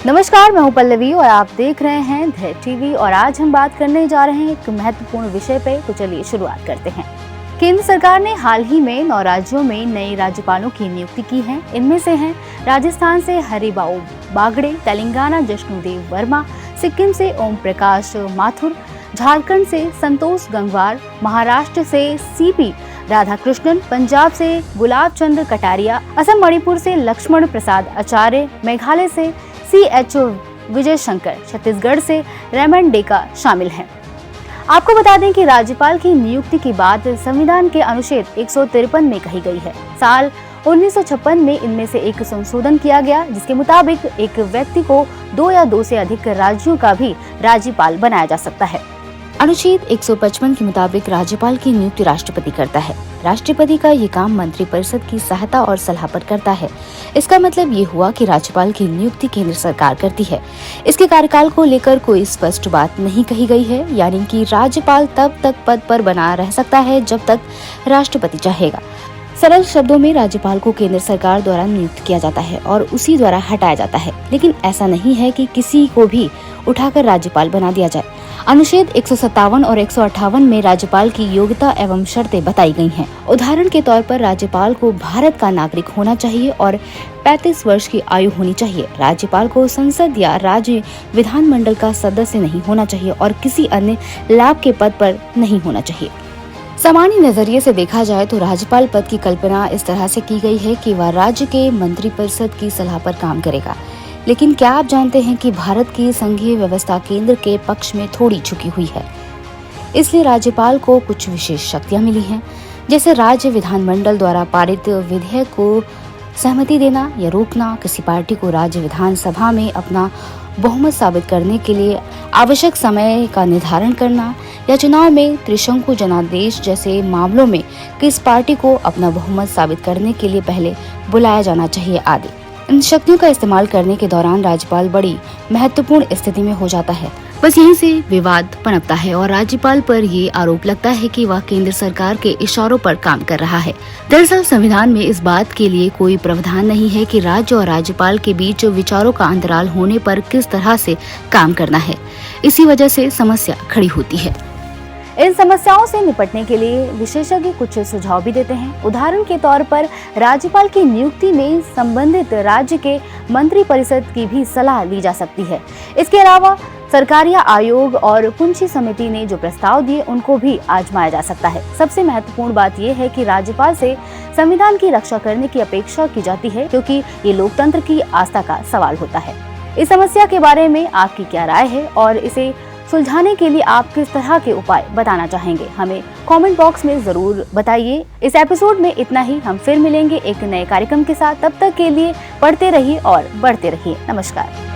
नमस्कार, मैं हूं पल्लवी और आप देख रहे हैं धैर्य टीवी। और आज हम बात करने जा रहे हैं एक महत्वपूर्ण विषय पे। तो चलिए शुरुआत करते हैं। केंद्र सरकार ने हाल ही में 9 राज्यों में नए राज्यपालों की नियुक्ति की है। इनमें से हैं राजस्थान से हरिबाऊ बागड़े, तेलंगाना जश्नूदेव वर्मा, सिक्किम से ओम प्रकाश माथुर, झारखंड से संतोष गंगवार, महाराष्ट्र से सीपी राधाकृष्णन, पंजाब से गुलाब चंद कटारिया, असम मणिपुर से लक्ष्मण प्रसाद आचार्य, मेघालय से CH विजय शंकर, छत्तीसगढ़ से रेमन डेका शामिल हैं। आपको बता दें कि राज्यपाल की नियुक्ति की बात संविधान के अनुच्छेद 153 में कही गई है। साल 1956 में इनमें से एक संशोधन किया गया, जिसके मुताबिक एक व्यक्ति को 2 या 2 से अधिक राज्यों का भी राज्यपाल बनाया जा सकता है। अनुच्छेद 155 के मुताबिक राज्यपाल की नियुक्ति राष्ट्रपति करता है। राष्ट्रपति का ये काम मंत्रिपरिषद की सहायता और सलाह पर करता है। इसका मतलब ये हुआ कि राज्यपाल की नियुक्ति केंद्र सरकार करती है। इसके कार्यकाल को लेकर कोई स्पष्ट बात नहीं कही गई है, यानी कि राज्यपाल तब तक पद पर बना रह सकता है जब तक राष्ट्रपति चाहेगा। सरल शब्दों में राज्यपाल को केंद्र सरकार द्वारा नियुक्त किया जाता है और उसी द्वारा हटाया जाता है, लेकिन ऐसा नहीं है कि किसी को भी उठाकर राज्यपाल बना दिया जाए। अनुच्छेद 157 और 158 में राज्यपाल की योग्यता एवं शर्तें बताई गई हैं। उदाहरण के तौर पर राज्यपाल को भारत का नागरिक होना चाहिए और 35 वर्ष की आयु होनी चाहिए। राज्यपाल को संसद या राज्य विधानमंडल का सदस्य नहीं होना चाहिए और किसी अन्य लाभ के पद पर नहीं होना चाहिए। सामान्य नजरिए से देखा जाए तो राज्यपाल पद की कल्पना इस तरह से की गई है कि वह राज्य के मंत्रिपरिषद की सलाह पर काम करेगा। लेकिन क्या आप जानते हैं कि भारत की संघीय व्यवस्था केंद्र के पक्ष में थोड़ी झुकी हुई है, इसलिए राज्यपाल को कुछ विशेष शक्तियां मिली हैं, जैसे राज्य विधानमंडल द्वारा पारित विधेयक को सहमति देना या रोकना, किसी पार्टी को राज्य विधानसभा में अपना बहुमत साबित करने के लिए आवश्यक समय का निर्धारण करना, या चुनाव में त्रिशंकु जनादेश जैसे मामलों में किस पार्टी को अपना बहुमत साबित करने के लिए पहले बुलाया जाना चाहिए आदि। इन शक्तियों का इस्तेमाल करने के दौरान राज्यपाल बड़ी महत्वपूर्ण स्थिति में हो जाता है। बस यहीं से विवाद पनपता है और राज्यपाल पर ये आरोप लगता है कि वह केंद्र सरकार के इशारों पर काम कर रहा है। दरअसल संविधान में इस बात के लिए कोई प्रावधान नहीं है कि राज्य और राज्यपाल के बीच विचारों का अंतराल होने पर किस तरह से काम करना है। इसी वजह से समस्या खड़ी होती है। इन समस्याओं से निपटने के लिए विशेषज्ञ कुछ सुझाव भी देते हैं। उदाहरण के तौर पर राज्यपाल की नियुक्ति में संबंधित राज्य के मंत्रिपरिषद की भी सलाह ली जा सकती है। इसके अलावा सरकारिया आयोग और कुंची समिति ने जो प्रस्ताव दिए उनको भी आजमाया जा सकता है। सबसे महत्वपूर्ण बात यह है कि राज्यपाल से संविधान की रक्षा करने की अपेक्षा की जाती है, क्योंकि ये लोकतंत्र की आस्था का सवाल होता है। इस समस्या के बारे में आपकी क्या राय है और इसे सुलझाने के लिए आप किस तरह के उपाय बताना चाहेंगे, हमें कमेंट बॉक्स में जरूर बताइए। इस एपिसोड में इतना ही। हम फिर मिलेंगे एक नए कार्यक्रम के साथ। तब तक के लिए पढ़ते रहिए और बढ़ते रहिए। नमस्कार।